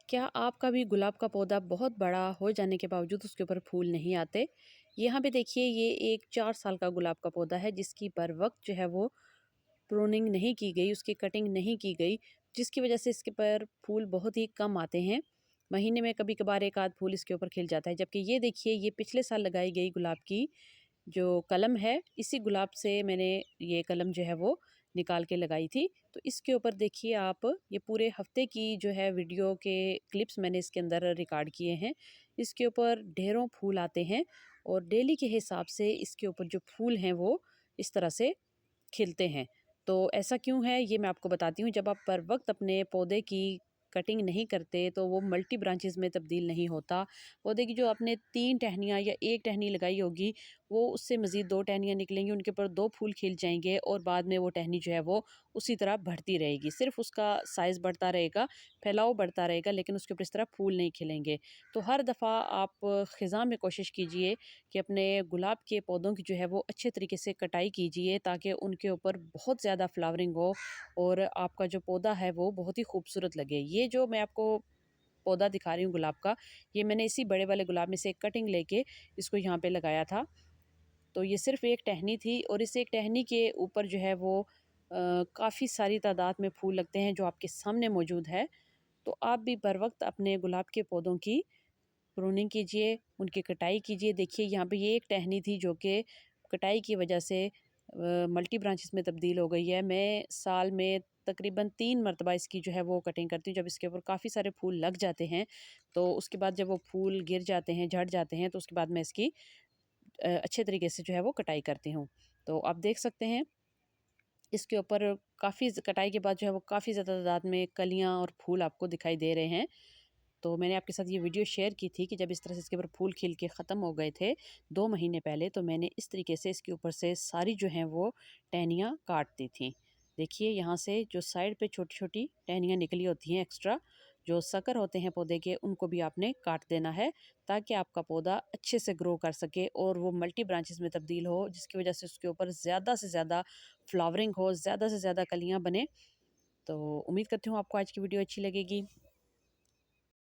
क्या आपका भी गुलाब का पौधा बहुत बड़ा हो जाने के बावजूद उसके ऊपर फूल नहीं आते? यहाँ पे देखिए, ये एक 4 साल का गुलाब का पौधा है जिसकी बर वक़्त जो है वो प्रूनिंग नहीं की गई, उसकी कटिंग नहीं की गई, जिसकी वजह से इसके पर फूल बहुत ही कम आते हैं। महीने में कभी-कभार 1 आध फूल इसके ऊपर खिल जाता है। जबकि ये देखिए, ये पिछले साल लगाई गई गुलाब की जो कलम है, इसी गुलाब से मैंने ये कलम जो है वो निकाल के लगाई थी। तो इसके ऊपर देखिए आप, ये पूरे हफ़्ते की जो है वीडियो के क्लिप्स मैंने इसके अंदर रिकॉर्ड किए हैं। इसके ऊपर ढेरों फूल आते हैं और डेली के हिसाब से इसके ऊपर जो फूल हैं वो इस तरह से खिलते हैं। तो ऐसा क्यों है, ये मैं आपको बताती हूँ। जब आप बर वक़्त अपने पौधे की कटिंग नहीं करते तो वो मल्टी ब्रांचेज़ में तब्दील नहीं होता। पौधे की जो आपने 3 टहनियाँ या 1 टहनी लगाई होगी, वो उससे मज़ीद 2 टहनियाँ निकलेंगी, उनके ऊपर 2 फूल खिल जाएँगे और बाद में वो टहनी जो है वो उसी तरह बढ़ती रहेगी। सिर्फ़ उसका साइज़ बढ़ता रहेगा, फैलाव बढ़ता रहेगा, लेकिन उसके ऊपर इस तरह फूल नहीं खिलेंगे। तो हर दफ़ा आप ख़िज़ा में कोशिश कीजिए कि अपने गुलाब के पौधों की जो है वो अच्छे तरीके से कटाई कीजिए, ताकि उनके ऊपर बहुत ज़्यादा फ्लावरिंग हो और आपका जो पौधा है वो बहुत ही खूबसूरत लगे। ये जो मैं आपको पौधा दिखा रही हूँ गुलाब का, ये मैंने इसी बड़े वाले गुलाब में से एक कटिंग लेके इसको यहाँ पे लगाया था। तो ये सिर्फ़ एक टहनी थी और इस एक टहनी के ऊपर जो है वो काफ़ी सारी तादाद में फूल लगते हैं जो आपके सामने मौजूद है। तो आप भी बर वक़्त अपने गुलाब के पौधों की प्रूनिंग कीजिए, उनकी कटाई कीजिए। देखिए, यहाँ पे ये एक टहनी थी जो कि कटाई की वजह से मल्टी ब्रांचेस में तब्दील हो गई है। मैं साल में तकरीबन 3 मरतबा इसकी जो है वो कटिंग करती हूँ। जब इसके ऊपर काफ़ी सारे फूल लग जाते हैं, तो उसके बाद जब वो फूल गिर जाते हैं, झड़ जाते हैं, तो उसके बाद मैं इसकी अच्छे तरीके से जो है वो कटाई करती हूँ। तो आप देख सकते हैं, इसके ऊपर काफ़ी कटाई के बाद जो है वो काफ़ी ज़्यादा तादाद में कलियाँ और फूल आपको दिखाई दे रहे हैं। तो मैंने आपके साथ ये वीडियो शेयर की थी कि जब इस तरह से इसके ऊपर फूल खिल के ख़त्म हो गए थे 2 महीने पहले, तो मैंने इस तरीके से इसके ऊपर से सारी जो हैं वो टहनियाँ काट दी थी। देखिए, यहाँ से जो साइड पे छोटी-छोटी टहनियाँ निकली होती हैं एक्स्ट्रा, जो सकर होते हैं पौधे के, उनको भी आपने काट देना है, ताकि आपका पौधा अच्छे से ग्रो कर सके और वो मल्टी ब्रांचेज़ में तब्दील हो, जिसकी वजह से उसके ऊपर ज़्यादा से ज़्यादा फ्लावरिंग हो, ज़्यादा से ज़्यादा कलियाँ बनें। तो उम्मीद करती हूँ आपको आज की वीडियो अच्छी लगेगी।